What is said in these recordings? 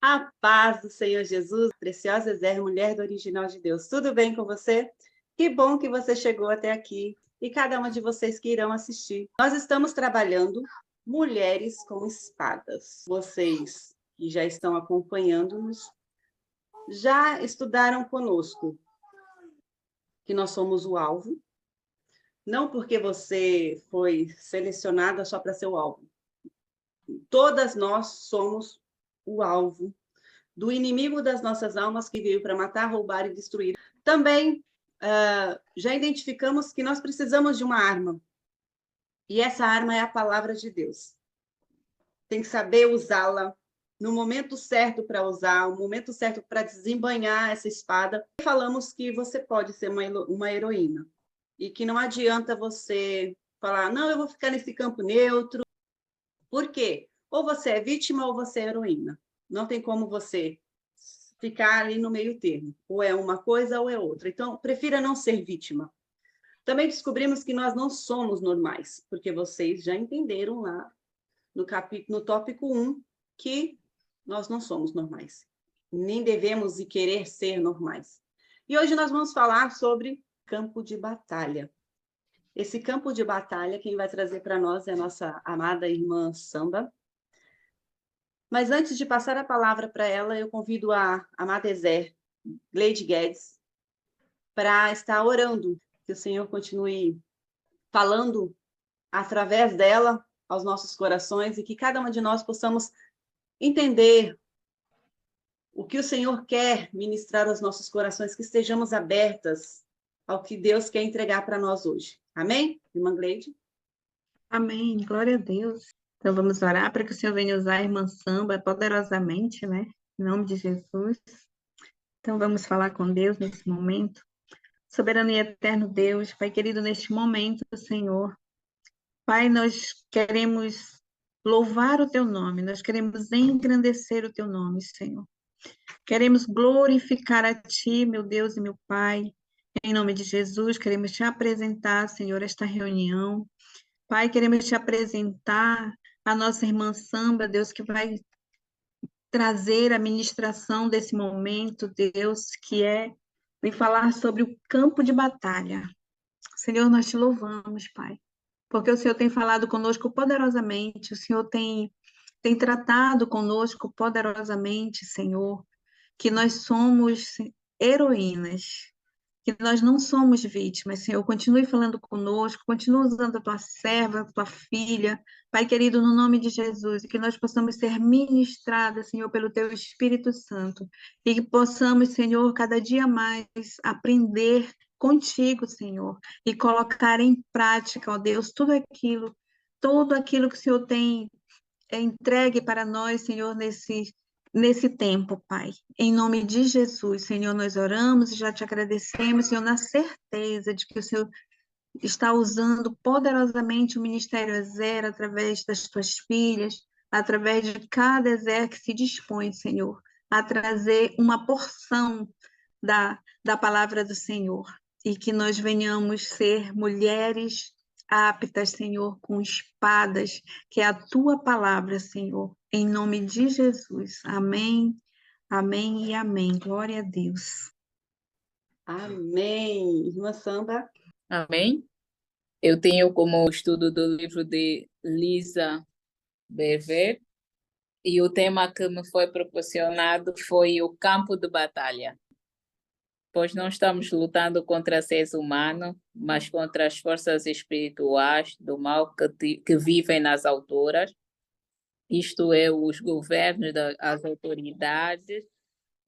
A paz do Senhor Jesus, preciosa Zé, mulher do original de Deus. Tudo bem com você? Que bom que você chegou até aqui e cada uma de vocês que irão assistir. Nós estamos trabalhando Mulheres com Espadas. Vocês que já estão acompanhando-nos já estudaram conosco que nós somos o alvo, não porque você foi selecionada só para ser o alvo. Todas nós somos o alvo do inimigo das nossas almas que veio para matar, roubar e destruir. Também já identificamos que nós precisamos de uma arma. E essa arma é a palavra de Deus. Tem que saber usá-la no momento certo para usar, o momento certo para desembainhar essa espada. Falamos que você pode ser uma heroína. E que não adianta você falar, não, eu vou ficar nesse campo neutro. Por quê? Ou você é vítima ou você é heroína. Não tem como você ficar ali no meio termo. Ou é uma coisa ou é outra. Então, prefira não ser vítima. Também descobrimos que nós não somos normais, porque vocês já entenderam lá no tópico 1 que nós não somos normais. Nem devemos e querer ser normais. E hoje nós vamos falar sobre campo de batalha. Esse campo de batalha, quem vai trazer para nós é a nossa amada irmã Samba. Mas antes de passar a palavra para ela, eu convido a amada Zé, Gleide Guedes, para estar orando, que o Senhor continue falando através dela aos nossos corações e que cada uma de nós possamos entender o que o Senhor quer ministrar aos nossos corações, que estejamos abertas ao que Deus quer entregar para nós hoje. Amém, irmã Gleide? Amém, glória a Deus. Então vamos orar para que o Senhor venha usar a irmã Samba poderosamente, né? Em nome de Jesus. Então vamos falar com Deus nesse momento. Soberano e eterno Deus, Pai querido, neste momento, Senhor. Pai, nós queremos louvar o Teu nome, nós queremos engrandecer o Teu nome, Senhor. Queremos glorificar a Ti, meu Deus e meu Pai. Em nome de Jesus, queremos Te apresentar, Senhor, esta reunião. Pai, queremos Te apresentar a nossa irmã Samba, Deus, que vai trazer a ministração desse momento, Deus, vem falar sobre o campo de batalha. Senhor, nós Te louvamos, Pai, porque o Senhor tem falado conosco poderosamente, o Senhor tem tratado conosco poderosamente, Senhor, que nós somos heroínas, que nós não somos vítimas, Senhor. Continue falando conosco, continue usando a tua serva, a tua filha, Pai querido, no nome de Jesus, e que nós possamos ser ministradas, Senhor, pelo teu Espírito Santo, e que possamos, Senhor, cada dia mais aprender contigo, Senhor, e colocar em prática, ó Deus, tudo aquilo que o Senhor tem entregue para nós, Senhor, nesse tempo, Pai. Em nome de Jesus, Senhor, nós oramos e já te agradecemos, Senhor, na certeza de que o Senhor está usando poderosamente o Ministério Ezer através das tuas filhas, através de cada Ezer que se dispõe, Senhor, a trazer uma porção da palavra do Senhor. E que nós venhamos ser mulheres aptas, Senhor, com espadas, que é a tua palavra, Senhor, em nome de Jesus. Amém, amém e amém. Glória a Deus. Amém. Irmã Samba. Amém. Eu tenho como estudo do livro de Lisa Bever e o tema que me foi proporcionado foi o campo de batalha. Pois não estamos lutando contra seres humanos, mas contra as forças espirituais do mal que vivem nas alturas, isto é, os governos, as autoridades,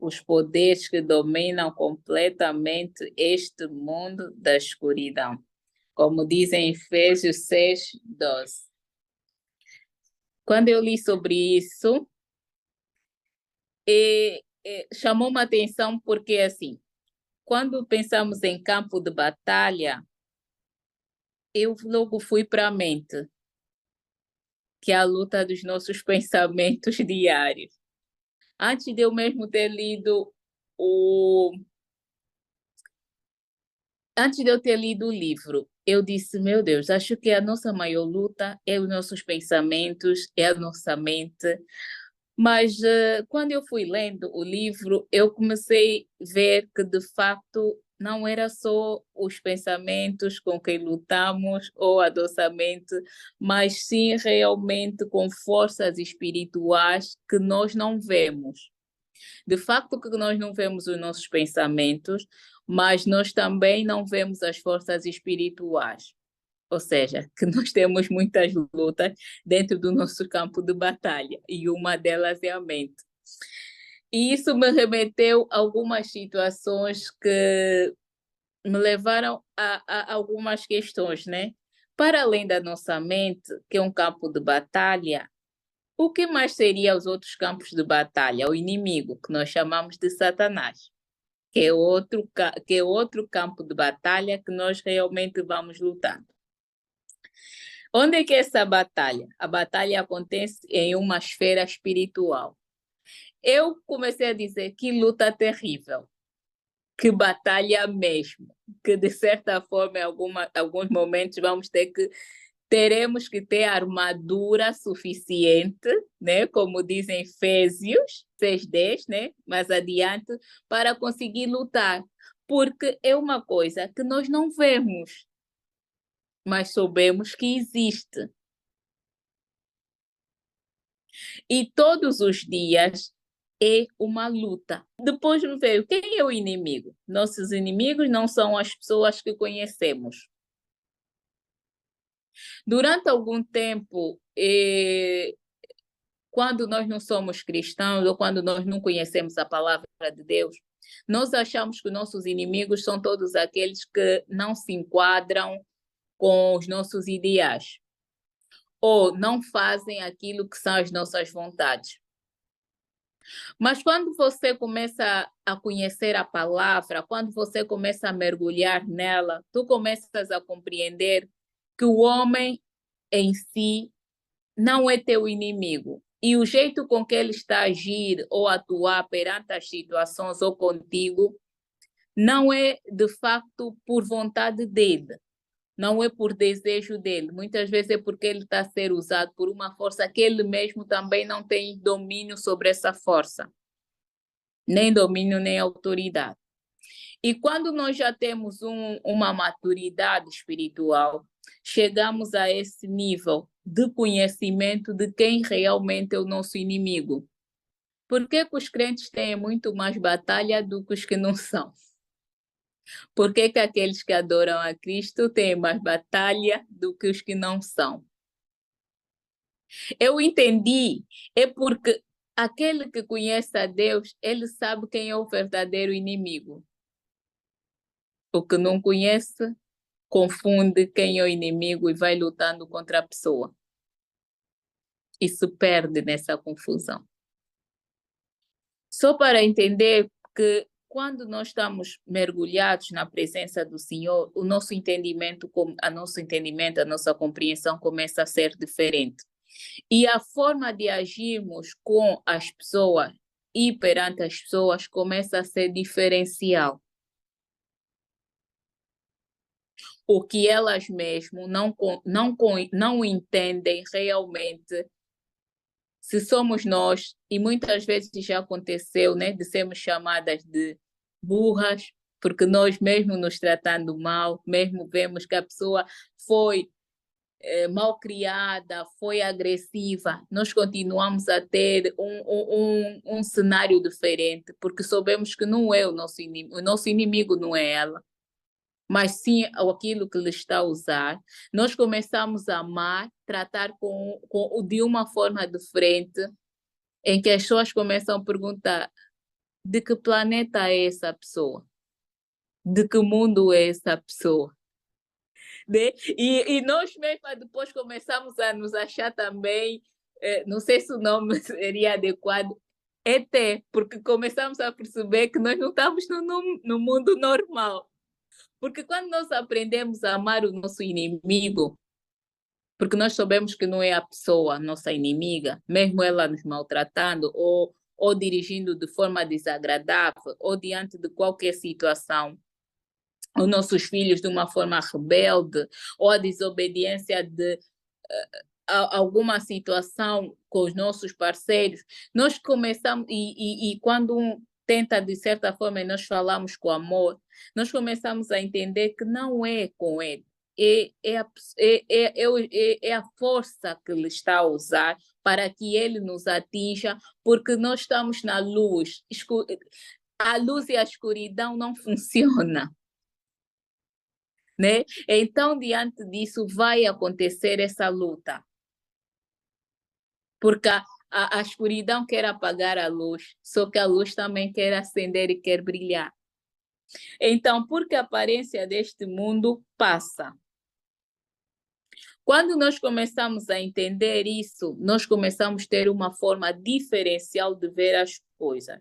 os poderes que dominam completamente este mundo da escuridão. Como diz em Efésios 6:12. Quando eu li sobre isso, chamou-me a atenção porque, assim, quando pensamos em campo de batalha, eu logo fui para a mente, que é a luta dos nossos pensamentos diários. Antes de eu mesmo ter lido Antes de eu ter lido o livro, eu disse, meu Deus, acho que a nossa maior luta é os nossos pensamentos, é a nossa mente. Mas quando eu fui lendo o livro, eu comecei a ver que, de facto, não era só os pensamentos com que lutamos ou a nossa mente, mas sim realmente com forças espirituais que nós não vemos. De facto que nós não vemos os nossos pensamentos, mas nós também não vemos as forças espirituais. Ou seja, que nós temos muitas lutas dentro do nosso campo de batalha, e uma delas é a mente. E isso me remeteu a algumas situações que me levaram a algumas questões, né? Para além da nossa mente, que é um campo de batalha, o que mais seria os outros campos de batalha? O inimigo, que nós chamamos de Satanás, que é outro campo de batalha que nós realmente vamos lutar. Onde é que é essa batalha? A batalha acontece em uma esfera espiritual. Eu comecei a dizer que luta terrível, que batalha mesmo, que de certa forma em alguns momentos teremos que ter armadura suficiente, né, como diz em Efésios 6:10, né, mais adiante, para conseguir lutar, porque é uma coisa que nós não vemos, mas sabemos que existe. E todos os dias é uma luta. Depois me veio, quem é o inimigo? Nossos inimigos não são as pessoas que conhecemos. Durante algum tempo, quando nós não somos cristãos ou quando nós não conhecemos a palavra de Deus, nós achamos que nossos inimigos são todos aqueles que não se enquadram com os nossos ideais ou não fazem aquilo que são as nossas vontades. Mas quando você começa a conhecer a palavra, quando você começa a mergulhar nela, tu começas a compreender que o homem em si não é teu inimigo. E o jeito com que ele está a agir ou atuar perante as situações ou contigo não é de facto por vontade dele, não é por desejo dele. Muitas vezes é porque ele está a ser usado por uma força que ele mesmo também não tem domínio sobre essa força, nem domínio nem autoridade. E quando nós já temos uma maturidade espiritual, chegamos a esse nível de conhecimento de quem realmente é o nosso inimigo. Por que que os crentes têm muito mais batalha do que os que não são? Por que que aqueles que adoram a Cristo têm mais batalha do que os que não são? Eu entendi, é porque aquele que conhece a Deus, ele sabe quem é o verdadeiro inimigo. O que não conhece, confunde quem é o inimigo e vai lutando contra a pessoa. E se perde nessa confusão. Só para entender que quando nós estamos mergulhados na presença do Senhor, o nosso entendimento, a nossa compreensão começa a ser diferente. E a forma de agirmos com as pessoas e perante as pessoas começa a ser diferencial. O que elas mesmo não entendem realmente se somos nós, e muitas vezes já aconteceu, né, de sermos chamadas de burras, porque nós mesmo nos tratando mal, mesmo vemos que a pessoa foi mal criada, foi agressiva, nós continuamos a ter um cenário diferente, porque sabemos que não é o nosso inimigo não é ela, mas sim aquilo que ele está a usar. Nós começamos a amar, tratar de uma forma diferente, em que as pessoas começam a perguntar de que planeta é essa pessoa? De que mundo é essa pessoa? Né? E nós mesmos depois começamos a nos achar também, não sei se o nome seria adequado, ET, porque começamos a perceber que nós não estamos no mundo normal. Porque quando nós aprendemos a amar o nosso inimigo, porque nós sabemos que não é a pessoa nossa inimiga, mesmo ela nos maltratando ou dirigindo de forma desagradável ou diante de qualquer situação, os nossos filhos de uma forma rebelde ou a desobediência alguma situação com os nossos parceiros, nós começamos, e quando um tenta, de certa forma, e nós falamos com amor, nós começamos a entender que não é com ele, é a força que ele está a usar para que ele nos atinja, porque nós estamos na luz. A luz e a escuridão não funcionam, né? Então, diante disso, vai acontecer essa luta. Porque a escuridão quer apagar a luz, só que a luz também quer acender e quer brilhar. Então, porque a aparência deste mundo passa. Quando nós começamos a entender isso, nós começamos a ter uma forma diferencial de ver as coisas.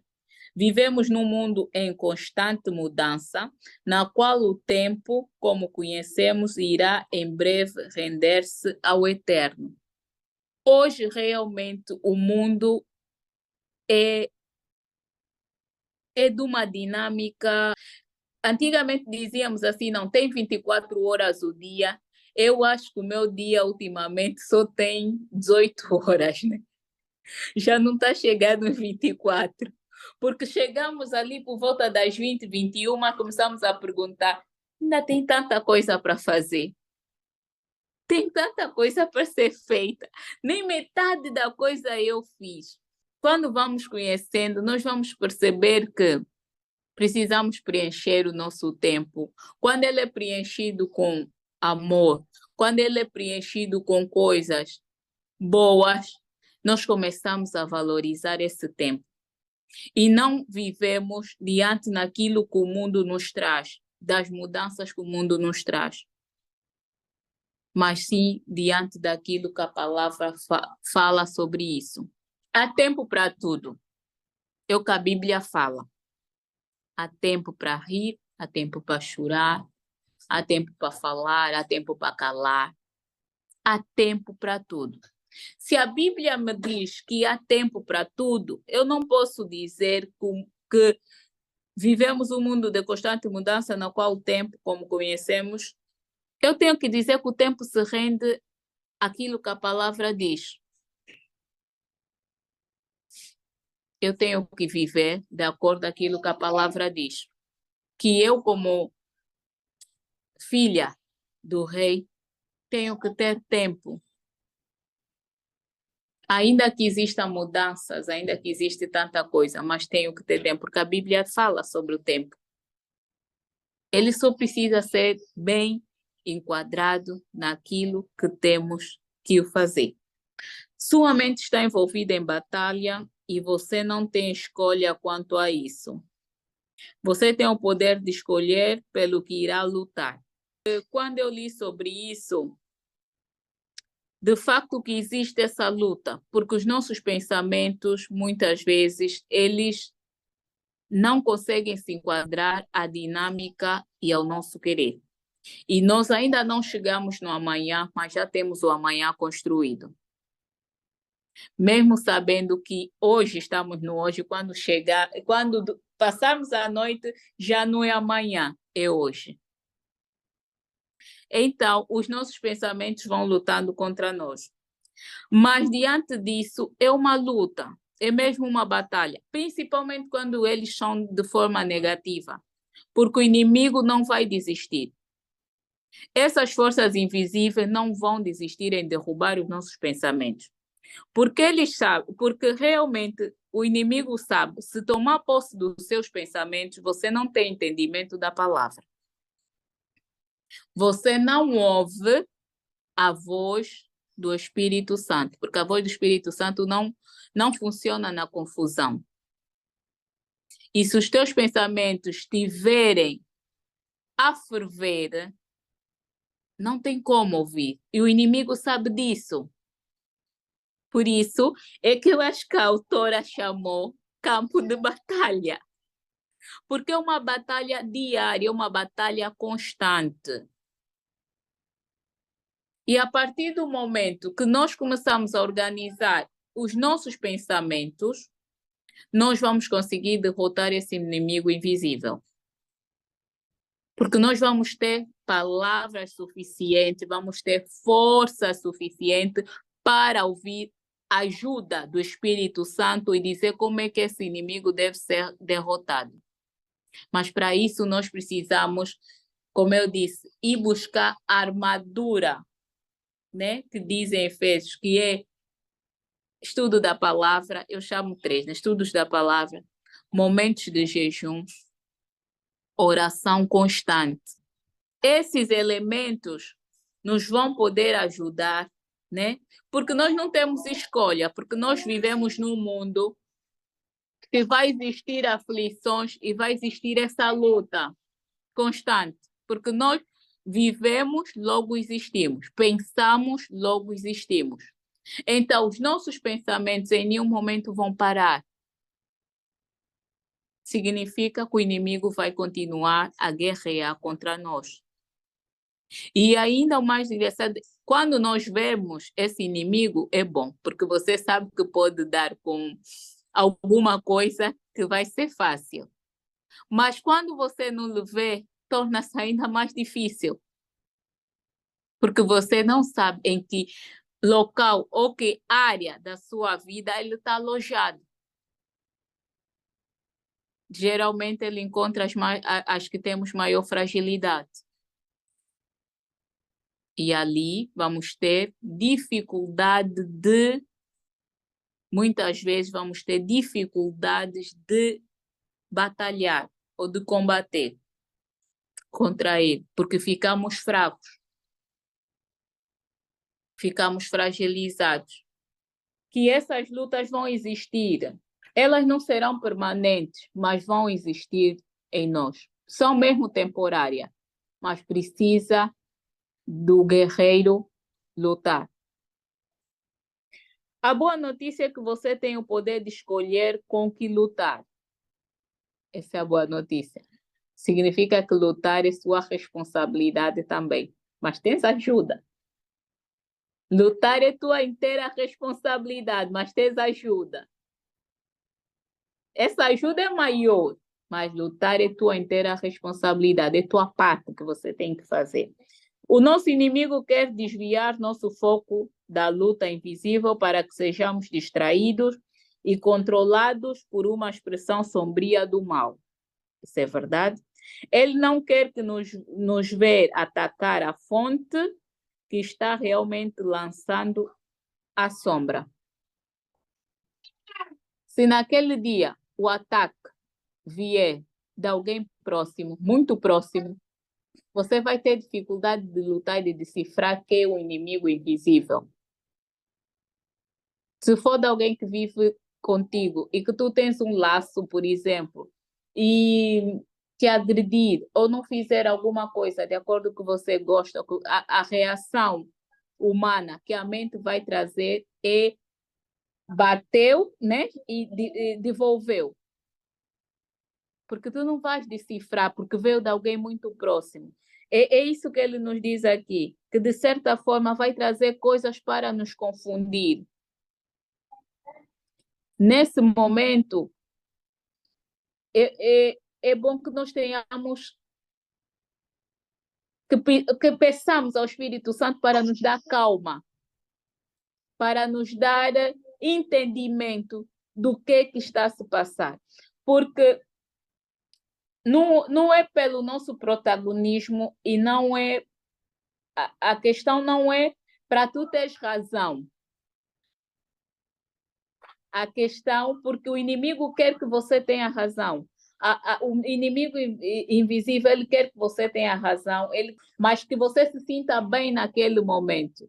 Vivemos num mundo em constante mudança, na qual o tempo, como conhecemos, irá em breve render-se ao eterno. Hoje, realmente, o mundo é de uma dinâmica. Antigamente dizíamos assim, não tem 24 horas o dia. Eu acho que o meu dia, ultimamente, só tem 18 horas, né? Já não está chegando em 24. Porque chegamos ali por volta das 20, 21, começamos a perguntar, ainda tem tanta coisa para fazer. Tem tanta coisa para ser feita. Nem metade da coisa eu fiz. Quando vamos conhecendo, nós vamos perceber que precisamos preencher o nosso tempo. Quando ele é preenchido com amor, quando ele é preenchido com coisas boas, nós começamos a valorizar esse tempo. E não vivemos diante daquilo que o mundo nos traz, das mudanças que o mundo nos traz, mas sim diante daquilo que a palavra fala sobre isso. Há tempo para tudo. É o que a Bíblia fala. Há tempo para rir, há tempo para chorar, há tempo para falar, há tempo para calar. Há tempo para tudo. Se a Bíblia me diz que há tempo para tudo, eu não posso dizer que vivemos um mundo de constante mudança, no qual o tempo, como conhecemos, eu tenho que dizer que o tempo se rende àquilo que a palavra diz. Eu tenho que viver de acordo com aquilo que a palavra diz. Que eu, como filha do rei, tenho que ter tempo. Ainda que existam mudanças, ainda que existe tanta coisa, mas tenho que ter tempo, porque a Bíblia fala sobre o tempo. Ele só precisa ser bem enquadrado naquilo que temos que fazer. Sua mente está envolvida em batalha e você não tem escolha quanto a isso. Você tem o poder de escolher pelo que irá lutar. Quando eu li sobre isso, de facto que existe essa luta, porque os nossos pensamentos, muitas vezes, eles não conseguem se enquadrar à dinâmica e ao nosso querer. E nós ainda não chegamos no amanhã, mas já temos o amanhã construído. Mesmo sabendo que hoje estamos no hoje, quando passarmos a noite, já não é amanhã, é hoje. Então, os nossos pensamentos vão lutando contra nós. Mas, diante disso, é uma luta, é mesmo uma batalha, principalmente quando eles são de forma negativa, porque o inimigo não vai desistir. Essas forças invisíveis não vão desistir em derrubar os nossos pensamentos. Porque eles sabem, porque realmente o inimigo sabe, se tomar posse dos seus pensamentos, você não tem entendimento da palavra. Você não ouve a voz do Espírito Santo, porque a voz do Espírito Santo não funciona na confusão. E se os teus pensamentos estiverem a ferver, não tem como ouvir. E o inimigo sabe disso. Por isso é que eu acho que a autora chamou campo de batalha. Porque é uma batalha diária, uma batalha constante. E a partir do momento que nós começamos a organizar os nossos pensamentos, nós vamos conseguir derrotar esse inimigo invisível. Porque nós vamos ter palavras suficientes, vamos ter força suficiente para ouvir a ajuda do Espírito Santo e dizer como é que esse inimigo deve ser derrotado. Mas para isso nós precisamos, como eu disse, ir buscar a armadura, né? Que diz em Efésios, que é estudo da palavra, eu chamo 3, né? Estudos da palavra, momentos de jejum, oração constante. Esses elementos nos vão poder ajudar, né? Porque nós não temos escolha, porque nós vivemos num mundo que vai existir aflições e vai existir essa luta constante, porque nós vivemos, logo existimos, pensamos, logo existimos. Então, os nossos pensamentos em nenhum momento vão parar. Significa que o inimigo vai continuar a guerrear contra nós. E ainda o mais engraçado, quando nós vemos esse inimigo, é bom, porque você sabe que pode dar com alguma coisa que vai ser fácil. Mas quando você não o vê, torna-se ainda mais difícil. Porque você não sabe em que local ou que área da sua vida ele está alojado. Geralmente ele encontra as que temos maior fragilidade. E ali vamos ter dificuldade de, muitas vezes vamos ter dificuldades de batalhar ou de combater contra ele, porque ficamos fracos, ficamos fragilizados. Que essas lutas vão existir, elas não serão permanentes, mas vão existir em nós. São mesmo temporárias, mas precisa do guerreiro lutar. A boa notícia é que você tem o poder de escolher com que lutar. Essa é a boa notícia. Significa que lutar é sua responsabilidade também, mas tens ajuda. Lutar é tua inteira responsabilidade, mas tens ajuda. Essa ajuda é maior, mas lutar é tua inteira responsabilidade, é tua parte que você tem que fazer. O nosso inimigo quer desviar nosso foco da luta invisível para que sejamos distraídos e controlados por uma expressão sombria do mal. Isso é verdade? Ele não quer que nos ver atacar a fonte que está realmente lançando a sombra. Se naquele dia o ataque vier de alguém próximo, muito próximo, você vai ter dificuldade de lutar e de decifrar quem é o inimigo invisível. Se for de alguém que vive contigo e que tu tens um laço, por exemplo, e te agredir ou não fizer alguma coisa de acordo com o que você gosta, a reação humana que a mente vai trazer é bateu, né, e devolveu. Porque tu não vais decifrar, porque veio de alguém muito próximo. É isso que ele nos diz aqui, que de certa forma vai trazer coisas para nos confundir. Nesse momento, é bom que nós tenhamos, que peçamos ao Espírito Santo para nos dar calma, para nos dar entendimento do que está a se passar. Porque não é pelo nosso protagonismo e não é... A questão não é para tu teres razão. A questão, porque o inimigo quer que você tenha razão. O inimigo invisível, ele quer que você tenha razão, mas que você se sinta bem naquele momento.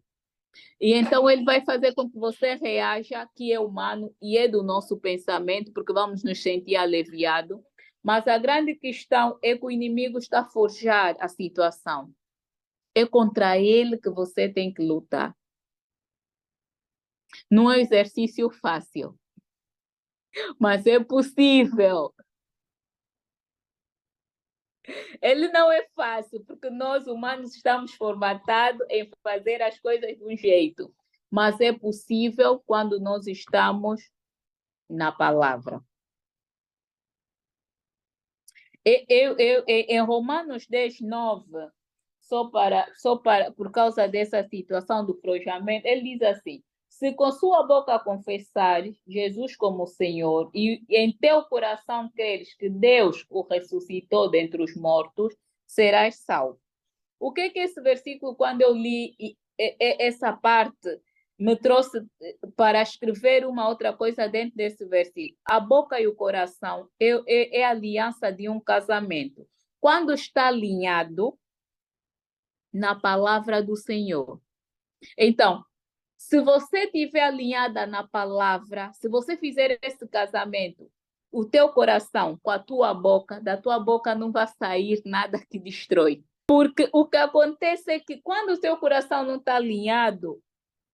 E então ele vai fazer com que você reaja, que é humano e é do nosso pensamento, porque vamos nos sentir aliviados. Mas a grande questão é que o inimigo está a forjar a situação. É contra ele que você tem que lutar. Não é um exercício fácil, mas é possível. Ele não é fácil, porque nós humanos estamos formatados em fazer as coisas de um jeito, mas é possível quando nós estamos na palavra. Em Romanos 10:9, por causa dessa situação do forjamento, ele diz assim: Se com sua boca confessares Jesus como Senhor e em teu coração creres que Deus o ressuscitou dentre os mortos, serás salvo. O que esse versículo, quando eu li essa parte, me trouxe para escrever uma outra coisa dentro desse versículo? A boca e o coração é a aliança de um casamento. Quando está alinhado na palavra do Senhor. Então, se você estiver alinhada na palavra, se você fizer esse casamento, o teu coração com a tua boca, da tua boca não vai sair nada que destrói. Porque o que acontece é que quando o teu coração não está alinhado,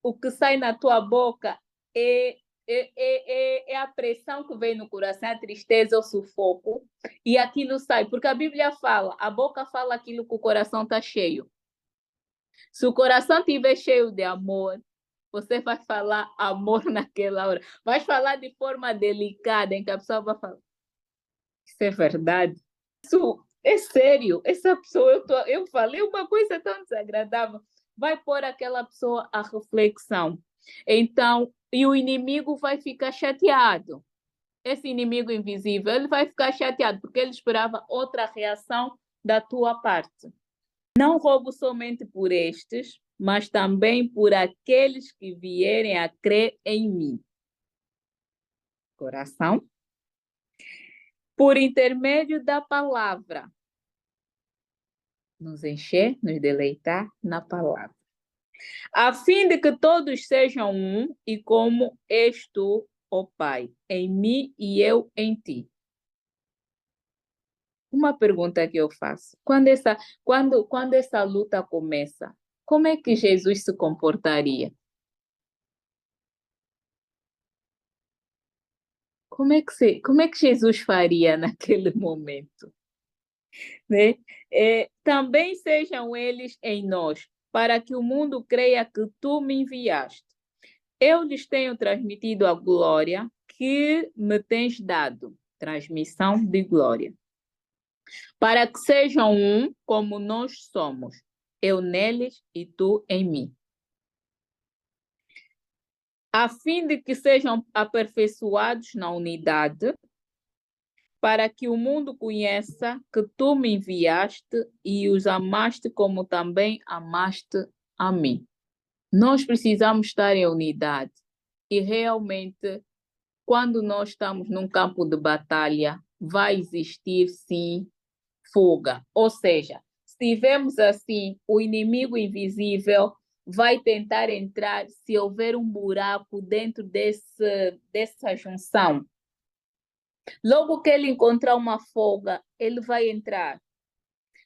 o que sai na tua boca é a pressão que vem no coração, a tristeza, o sufoco, e aquilo sai. Porque a Bíblia fala, a boca fala aquilo que o coração está cheio. Se o coração estiver cheio de amor, você vai falar amor naquela hora. Vai falar de forma delicada, em que a pessoa vai falar, isso é verdade? Isso é sério? Essa pessoa, eu falei uma coisa tão desagradável. Vai pôr aquela pessoa à reflexão. Então, e o inimigo vai ficar chateado. Esse inimigo invisível, ele vai ficar chateado, porque ele esperava outra reação da tua parte. Não roubo somente por estes, mas também por aqueles que vierem a crer em mim. Coração. Por intermédio da palavra. Nos encher, nos deleitar na palavra. A fim de que todos sejam um, e como és tu, ó Pai, em mim e eu em ti. Uma pergunta que eu faço. Quando essa luta começa, como é que Jesus se comportaria? Como é que Jesus faria naquele momento? Né? Também sejam eles em nós, para que o mundo creia que tu me enviaste. Eu lhes tenho transmitido a glória que me tens dado, transmissão de glória, para que sejam um como nós somos, eu neles e tu em mim, a fim de que sejam aperfeiçoados na unidade, para que o mundo conheça que tu me enviaste e os amaste como também amaste a mim. Nós precisamos estar em unidade e realmente, quando nós estamos num campo de batalha, vai existir sim fuga. Ou seja, se tivermos assim, o inimigo invisível vai tentar entrar se houver um buraco dentro dessa junção. Logo que ele encontrar uma folga, ele vai entrar.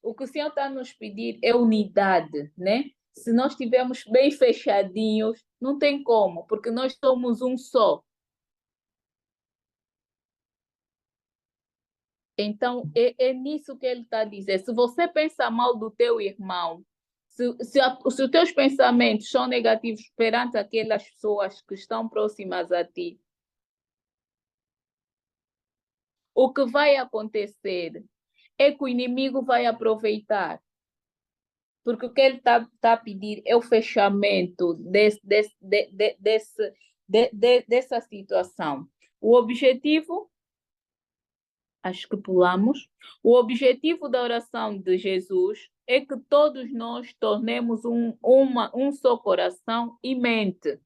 O que o Senhor está nos pedir é unidade, né? Se nós estivermos bem fechadinhos, não tem como, porque nós somos um só. Então, é nisso que ele está a dizer. Se você pensa mal do teu irmão, se os teus pensamentos são negativos perante aquelas pessoas que estão próximas a ti, o que vai acontecer é que o inimigo vai aproveitar. Porque o que ele está a pedir é o fechamento dessa situação. O objetivo, acho que pulamos, o objetivo da oração de Jesus é que todos nós tornemos um só coração e mente,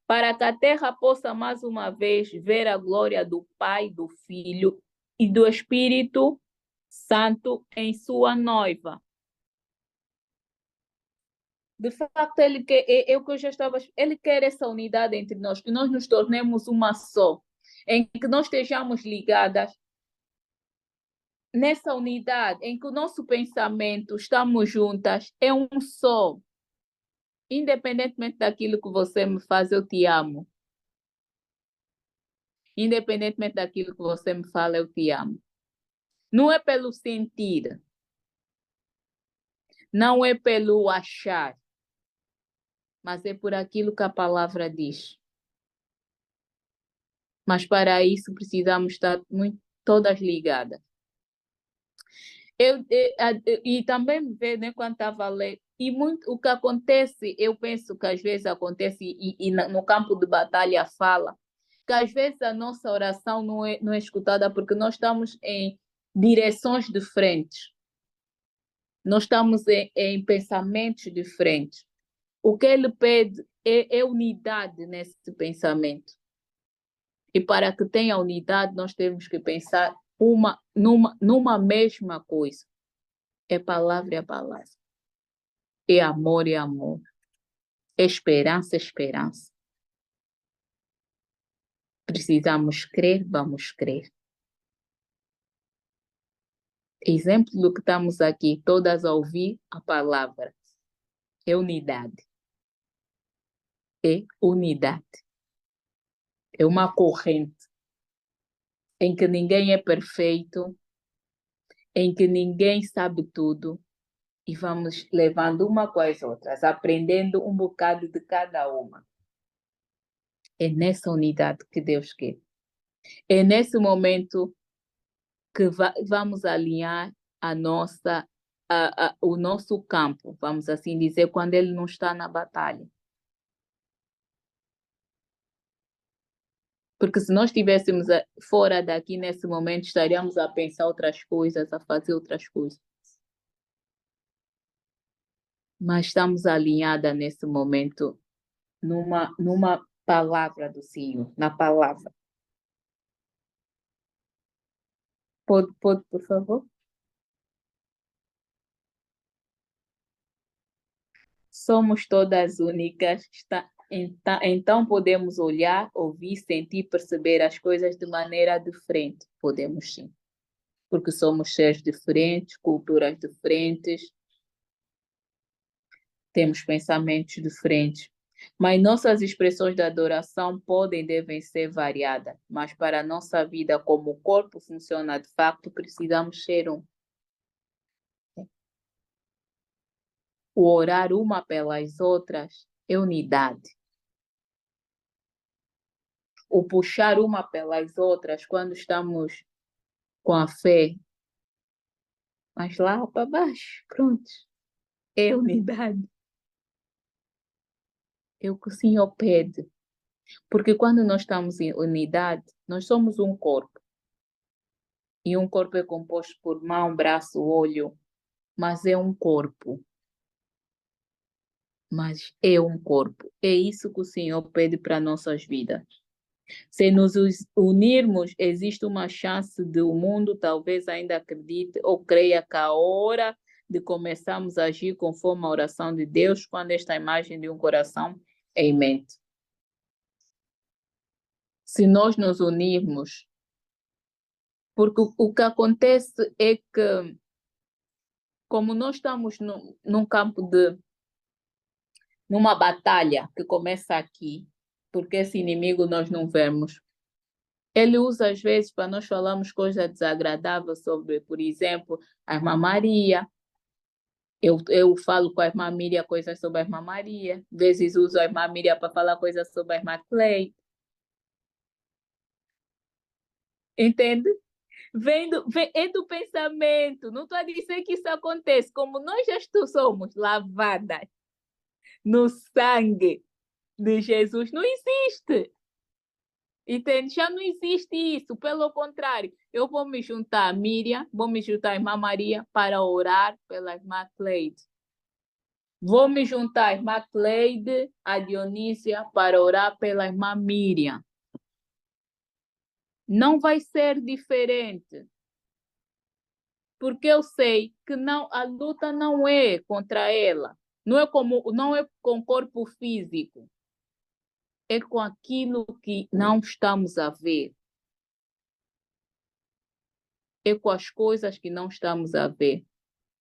para que a terra possa mais uma vez ver a glória do Pai, do Filho e do Espírito Santo em sua noiva. De facto, ele quer, o que eu já estava, ele quer essa unidade entre nós, que nós nos tornemos uma só, em que nós estejamos ligadas nessa unidade, em que o nosso pensamento, estamos juntas, é um só. Independentemente daquilo que você me faz, eu te amo. Independentemente daquilo que você me fala, eu te amo. Não é pelo sentir, não é pelo achar, mas é por aquilo que a palavra diz. Mas para isso precisamos estar todas ligadas. E também vê, né, quando estava a ler, e muito o que acontece, eu penso que às vezes acontece, no campo de batalha fala, que às vezes a nossa oração não é escutada porque nós estamos em direções diferentes, nós estamos em pensamentos diferentes. O que ele pede é unidade nesse pensamento. E para que tenha unidade, nós temos que pensar numa mesma coisa. É palavra e a palavra. É amor e amor. É esperança, esperança. Precisamos crer, vamos crer. Exemplo do que estamos aqui, todas a ouvir a palavra. É unidade. É unidade. É uma corrente em que ninguém é perfeito, em que ninguém sabe tudo, e vamos levando uma com as outras, aprendendo um bocado de cada uma. É nessa unidade que Deus quer. É nesse momento que vamos alinhar o nosso campo, vamos assim dizer, quando ele não está na batalha. Porque se nós estivéssemos fora daqui nesse momento, estaríamos a pensar outras coisas, a fazer outras coisas. Mas estamos alinhadas nesse momento numa palavra do Senhor, na palavra. Pode, por favor? Somos todas únicas, então podemos olhar, ouvir, sentir, perceber as coisas de maneira diferente. Podemos sim, porque somos seres diferentes, culturas diferentes, temos pensamentos diferentes. Mas nossas expressões de adoração podem e devem ser variadas, mas para a nossa vida, como o corpo funciona de facto, precisamos ser um. O orar uma pelas outras é unidade. O puxar uma pelas outras quando estamos com a fé, mas lá para baixo, pronto, é unidade. É o que o Senhor pede. Porque quando nós estamos em unidade, nós somos um corpo. E um corpo é composto por mão, braço, olho, mas é um corpo. Mas é um corpo. É isso que o Senhor pede para nossas vidas. Se nos unirmos, existe uma chance de o mundo talvez ainda acredite ou creia que a hora de começarmos a agir conforme a oração de Deus, quando esta imagem de um coração é em mente. Se nós nos unirmos, porque o que acontece é que, como nós estamos num campo numa batalha que começa aqui, porque esse inimigo nós não vemos, ele usa às vezes para nós falarmos coisas desagradáveis sobre, por exemplo, a irmã Maria. Eu falo com a irmã Miriam coisas sobre a irmã Maria. Às vezes uso a irmã Miriam para falar coisas sobre a irmã Clay. Entende? É do pensamento. Não estou a dizer que isso acontece. Como nós já somos lavadas no sangue de Jesus, não existe. Entende? Já não existe isso. Pelo contrário, eu vou me juntar a Miriam, vou me juntar a irmã Maria para orar pela irmã Cleide. Vou me juntar à irmã Cleide, a Dionísia, para orar pela irmã Miriam. Não vai ser diferente. Porque eu sei que não, a luta não é contra ela. Não é com o corpo físico. É com aquilo que não estamos a ver. É com as coisas que não estamos a ver.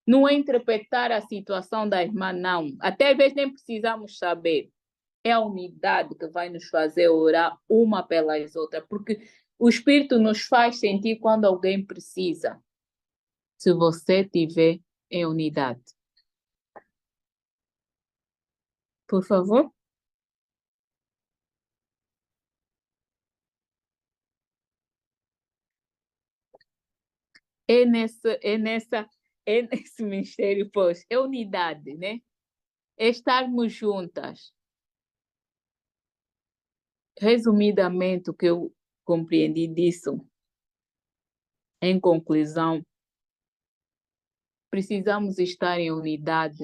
Não é interpretar a situação da irmã, não. Até às vezes nem precisamos saber. É a unidade que vai nos fazer orar uma pelas outras, porque o Espírito nos faz sentir quando alguém precisa. Se você tiver em unidade. Por favor. É nessa é nesse ministério, pois, é unidade, né? É estarmos juntas. Resumidamente, o que eu compreendi disso, em conclusão, precisamos estar em unidade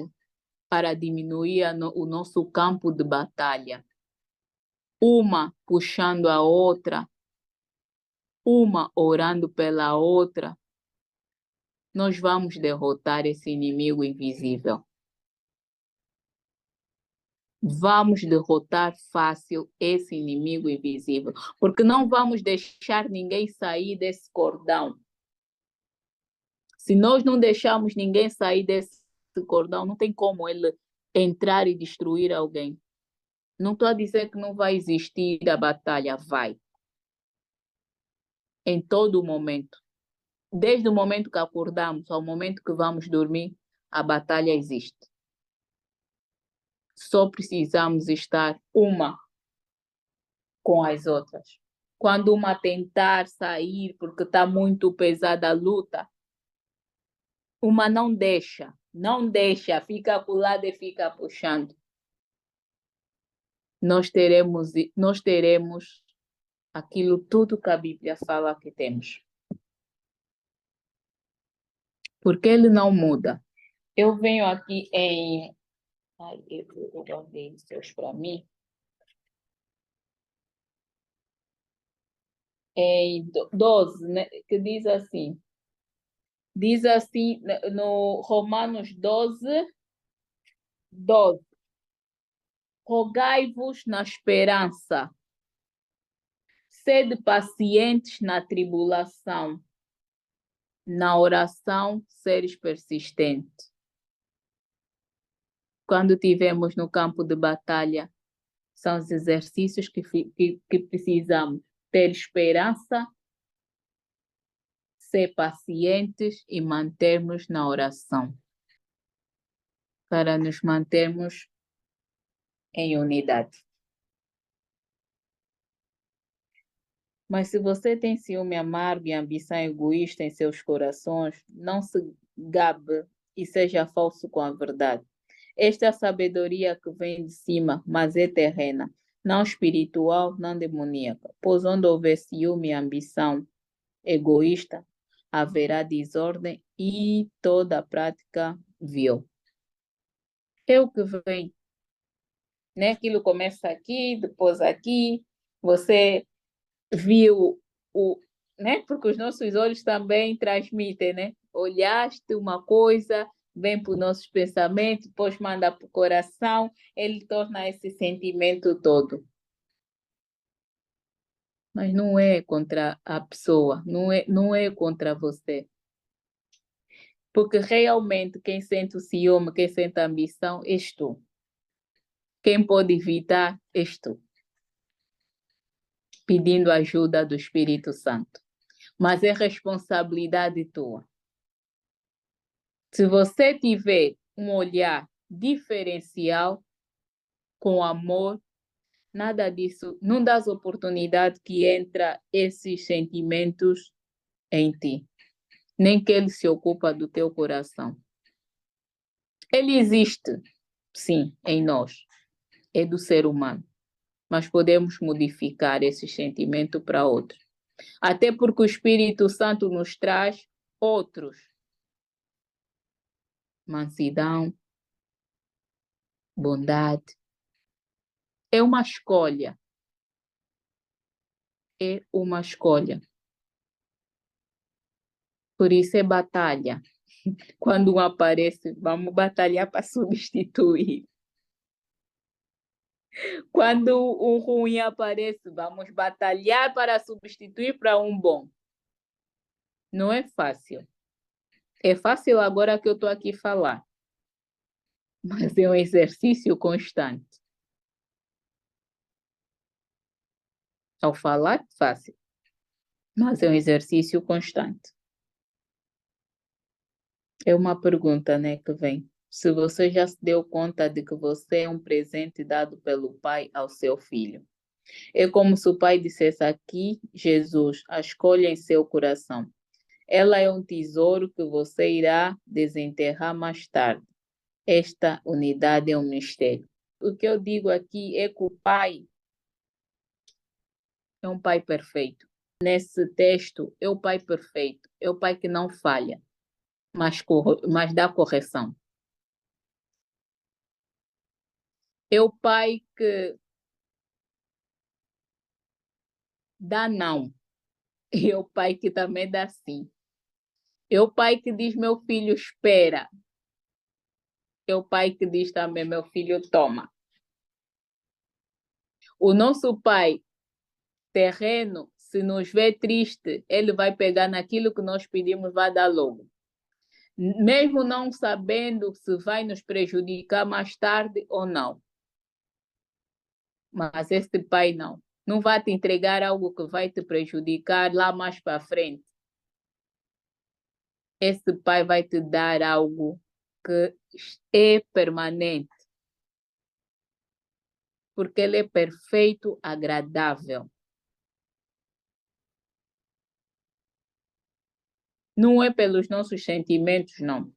para diminuir o nosso campo de batalha. Uma puxando a outra, uma orando pela outra, nós vamos derrotar esse inimigo invisível. Vamos derrotar fácil esse inimigo invisível, porque não vamos deixar ninguém sair desse cordão. Se nós não deixarmos ninguém sair desse cordão, não tem como ele entrar e destruir alguém. Não estou a dizer que não vai existir a batalha, vai. Em todo momento. Desde o momento que acordamos ao momento que vamos dormir, a batalha existe. Só precisamos estar uma com as outras. Quando uma tentar sair porque está muito pesada a luta, uma não deixa, fica para o lado e fica puxando. Nós teremos aquilo tudo que a Bíblia fala que temos. Porque ele não muda. Eu venho aqui em... Ai, eu guardei isso para mim. Em 12, né, que diz assim no Romanos 12, rogai-vos na esperança, sede pacientes na tribulação, na oração seres persistentes. Quando estivermos no campo de batalha, são os exercícios que precisamos ter esperança, ser pacientes e mantermos na oração, para nos mantermos em unidade. Mas se você tem ciúme amargo e ambição egoísta em seus corações, não se gabe e seja falso com a verdade. Esta é a sabedoria que vem de cima, mas é terrena, não espiritual, não demoníaca. Pois onde houver ciúme e ambição egoísta, haverá desordem e toda a prática vil. É o que vem, né? Aquilo começa aqui, depois aqui, você viu né? Porque os nossos olhos também transmitem, né? Olhaste uma coisa, vem para os nossos pensamentos, depois manda para o coração, ele torna esse sentimento todo. Mas não é contra a pessoa, não é contra você. Porque realmente quem sente o ciúme, quem sente a ambição, és tu. Quem pode evitar, és tu. Pedindo ajuda do Espírito Santo. Mas é responsabilidade tua. Se você tiver um olhar diferencial, com amor, nada disso, não dás oportunidade que entra esses sentimentos em ti, nem que ele se ocupa do teu coração. Ele existe, sim, em nós, é do ser humano, mas podemos modificar esse sentimento para outro. Até porque o Espírito Santo nos traz outros. Mansidão, bondade. É uma escolha. É uma escolha. Por isso é batalha. Quando um aparece, vamos batalhar para substituir. Quando um ruim aparece, vamos batalhar para substituir para um bom. Não é fácil. É fácil agora que eu estou aqui a falar. Mas é um exercício constante. Ao falar, fácil. Mas é um exercício constante. É uma pergunta, né, que vem. Se você já se deu conta de que você é um presente dado pelo Pai ao seu filho. É como se o Pai dissesse aqui, Jesus, a escolha em seu coração. Ela é um tesouro que você irá desenterrar mais tarde. Esta unidade é um mistério. O que eu digo aqui é que o Pai é um Pai perfeito. Nesse texto, é o Pai perfeito. É o Pai que não falha, mas dá correção. É o Pai que dá não. E é o Pai que também dá sim. É o Pai que diz, meu filho, espera. É o Pai que diz também, meu filho, toma. O nosso Pai terreno, se nos vê triste, ele vai pegar naquilo que nós pedimos, vai dar logo. Mesmo não sabendo se vai nos prejudicar mais tarde ou não. Mas este Pai não. Não vai te entregar algo que vai te prejudicar lá mais para frente. Esse Pai vai te dar algo que é permanente. Porque ele é perfeito, agradável. Não é pelos nossos sentimentos, não.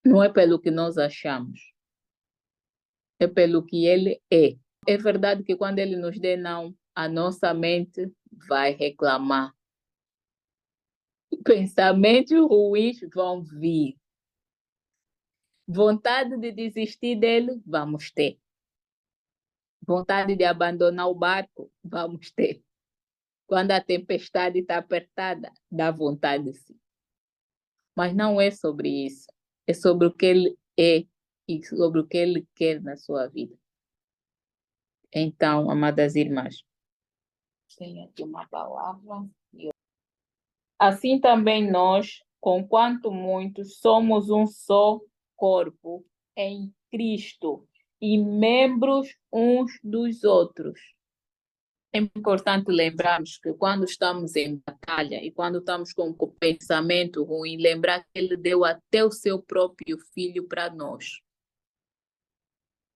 Não é pelo que nós achamos. É pelo que ele é. É verdade que quando ele nos dê não, a nossa mente vai reclamar. Pensamentos ruins vão vir. Vontade de desistir dele, vamos ter. Vontade de abandonar o barco, vamos ter. Quando a tempestade está apertada, dá vontade sim. Mas não é sobre isso. É sobre o que ele é e sobre o que ele quer na sua vida. Então, amadas irmãs, tenho aqui uma palavra. Assim também nós, conquanto muitos, somos um só corpo em Cristo e membros uns dos outros. É importante lembrarmos que quando estamos em batalha e quando estamos com o pensamento ruim, lembrar que ele deu até o seu próprio filho para nós.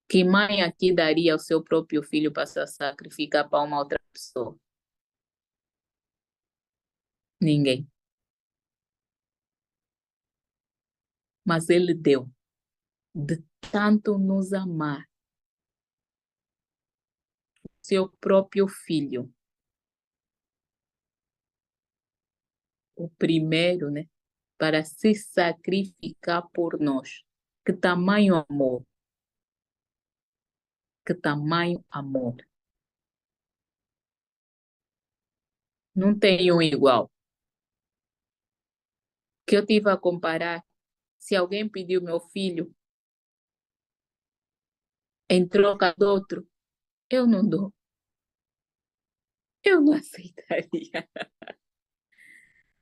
Que mãe aqui daria o seu próprio filho para se sacrificar para uma outra pessoa? Ninguém. Mas ele deu, de tanto nos amar, seu próprio filho. O primeiro, né? Para se sacrificar por nós. Que tamanho amor. Que tamanho amor. Não tem um igual. Que eu tive a comparar. Se alguém pediu meu filho em troca de outro, eu não dou. Eu não aceitaria.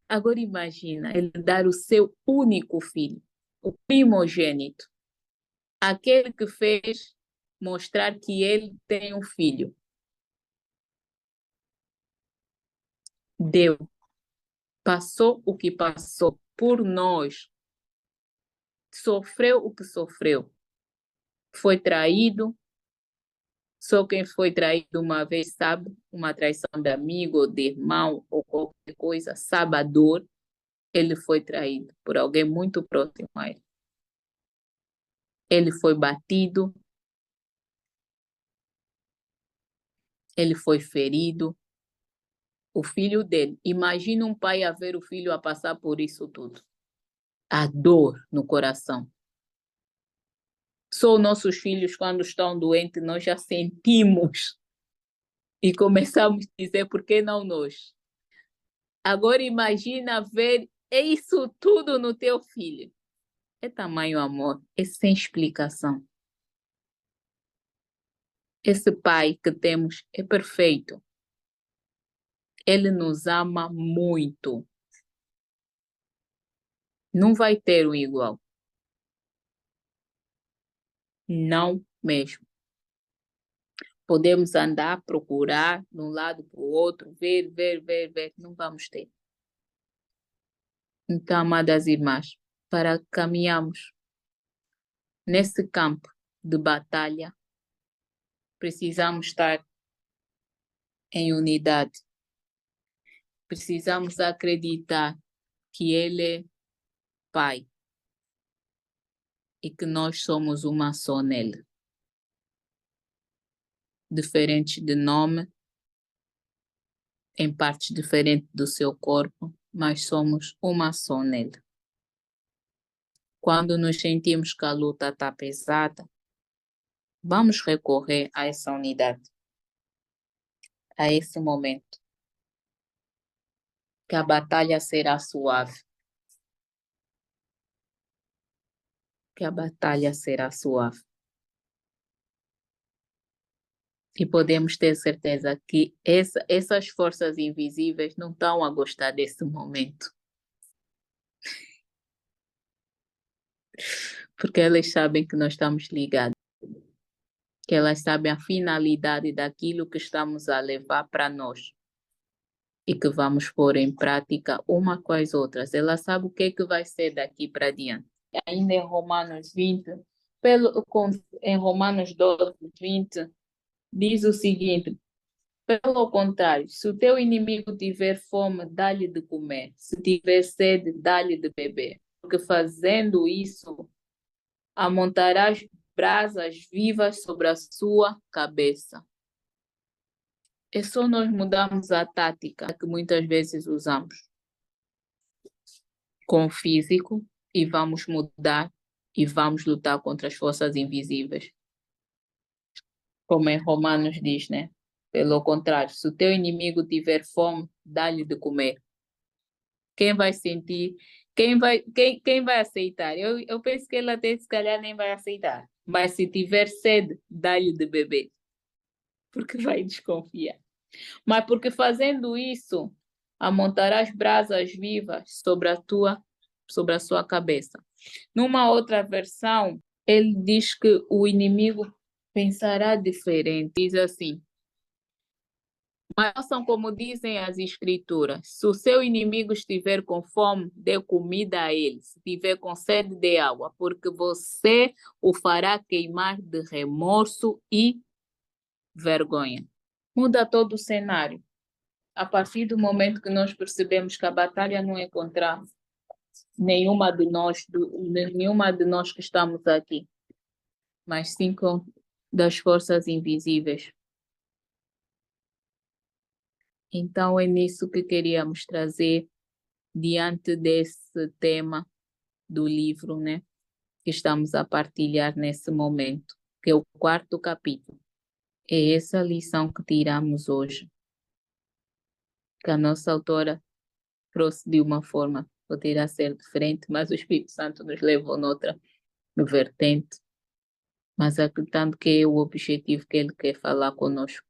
Agora imagina ele dar o seu único filho, o primogênito, aquele que fez mostrar que ele tem um filho. Deu, passou o que passou por nós, sofreu o que sofreu, foi traído. Só quem foi traído uma vez sabe, uma traição de amigo ou de irmão ou qualquer coisa, sabe a dor. Ele foi traído por alguém muito próximo a ele. Ele foi batido, ele foi ferido. O filho dele, imagina um pai a ver o filho a passar por isso tudo. A dor no coração. Só nossos filhos, quando estão doentes, nós já sentimos e começamos a dizer, por que não nós? Agora imagina ver isso tudo no teu filho. É tamanho amor, é sem explicação. Esse pai que temos é perfeito. Ele nos ama muito. Não vai ter um igual. Não mesmo. Podemos andar, procurar de um lado para o outro, ver. Não vamos ter. Então, amadas irmãs, para caminharmos nesse campo de batalha, precisamos estar em unidade. Precisamos acreditar que Ele é Pai e que nós somos uma só nele. Diferente de nome, em partes diferentes do seu corpo, mas somos uma só nele. Quando nos sentimos que a luta está pesada, vamos recorrer a essa unidade, a esse momento, que a batalha será suave, que a batalha será suave. E podemos ter certeza que essas forças invisíveis não estão a gostar desse momento. Porque elas sabem que nós estamos ligados. Que elas sabem a finalidade daquilo que estamos a levar para nós. E que vamos pôr em prática uma com as outras. Elas sabem o que é que vai ser daqui para diante. Ainda em Romanos 20, em Romanos 12, 20, diz o seguinte: pelo contrário, se o teu inimigo tiver fome, dá-lhe de comer. Se tiver sede, dá-lhe de beber. Porque fazendo isso, amontarás brasas vivas sobre a sua cabeça. É só nós mudarmos a tática que muitas vezes usamos com o físico e vamos mudar e vamos lutar contra as forças invisíveis. Como em Romanos diz, né? Pelo contrário, se o teu inimigo tiver fome, dá-lhe de comer. Quem vai sentir? Quem vai aceitar? Eu penso que ele até se calhar nem vai aceitar. Mas se tiver sede, dá-lhe de beber. Porque vai desconfiar. Mas porque fazendo isso, amontarás brasas vivas sobre a sua cabeça. Numa outra versão, ele diz que o inimigo pensará diferente. Diz assim: mas são como dizem as escrituras: se o seu inimigo estiver com fome, dê comida a ele. Se estiver com sede, dê água, porque você o fará queimar de remorso e vergonha. Muda todo o cenário. A partir do momento que nós percebemos que a batalha não é contra nenhuma de nós que estamos aqui, mas sim das forças invisíveis. Então é nisso que queríamos trazer diante desse tema do livro, né, que estamos a partilhar nesse momento, que é o 4º capítulo. É essa lição que tiramos hoje, que a nossa autora trouxe de uma forma, poderá ser diferente, mas o Espírito Santo nos levou noutra vertente, mas acreditando que é o objetivo que ele quer falar conosco.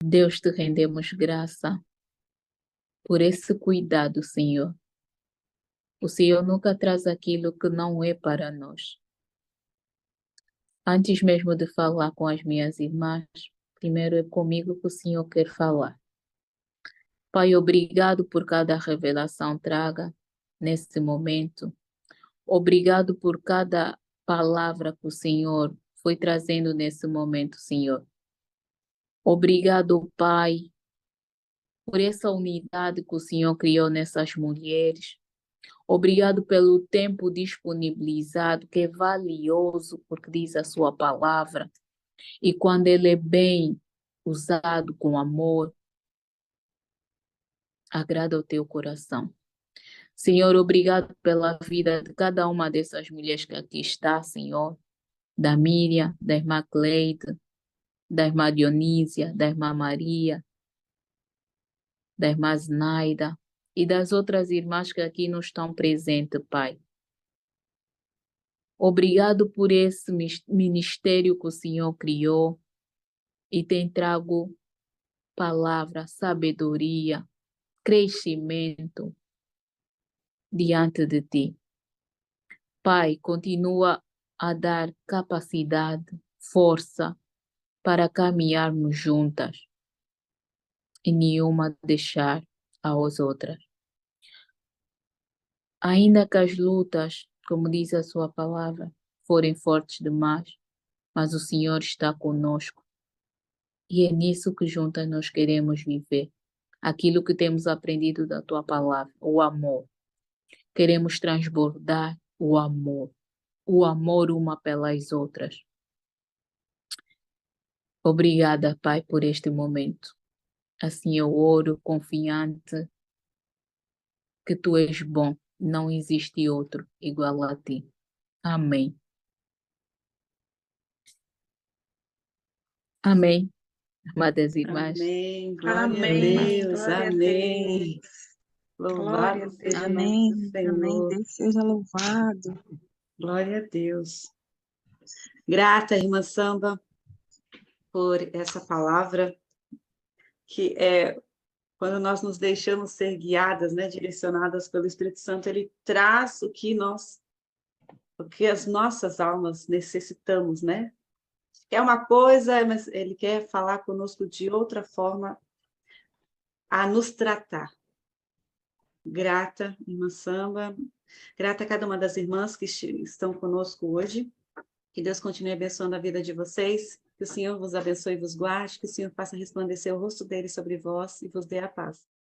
Deus, te rendemos graça por esse cuidado, Senhor. O Senhor nunca traz aquilo que não é para nós. Antes mesmo de falar com as minhas irmãs, primeiro é comigo que o Senhor quer falar. Pai, obrigado por cada revelação traga nesse momento. Obrigado por cada palavra que o Senhor foi trazendo nesse momento, Senhor. Obrigado, Pai, por essa unidade que o Senhor criou nessas mulheres. Obrigado pelo tempo disponibilizado, que é valioso, porque diz a sua palavra. E quando ele é bem usado com amor, agrada o teu coração. Senhor, obrigado pela vida de cada uma dessas mulheres que aqui está, Senhor. Da Miriam, da irmã Cleide, da irmã Dionísia, da irmã Maria, da irmã Znaida e das outras irmãs que aqui não estão presentes, Pai. Obrigado por esse ministério que o Senhor criou e tem trago palavra, sabedoria, crescimento diante de ti. Pai, continua a dar capacidade, força para caminharmos juntas e nenhuma deixar as outras. Ainda que as lutas, como diz a sua palavra, forem fortes demais, mas o Senhor está conosco. E é nisso que juntas nós queremos viver. Aquilo que temos aprendido da tua palavra, o amor. queremos transbordar o amor uma pelas outras. Obrigada, Pai, por este momento. Assim eu oro confiante que Tu és bom, não existe outro igual a Ti. Amém. Amém, amadas irmãs. Amém. Glória a Amém. Deus. Glória a Amém. Deus. Glória a Louvado seja Deus. nosso Amém. Amém. Senhor. Deus seja louvado. Glória a Deus. Grata, irmã Samba, por essa palavra, que é quando nós nos deixamos ser guiadas, né, direcionadas pelo Espírito Santo, ele traz o que as nossas almas necessitamos, né? É uma coisa, mas ele quer falar conosco de outra forma a nos tratar. Grata, irmã Samba, grata a cada uma das irmãs que estão conosco hoje. Que Deus continue abençoando a vida de vocês, que o Senhor vos abençoe e vos guarde, que o Senhor faça resplandecer o rosto dele sobre vós e vos dê a paz.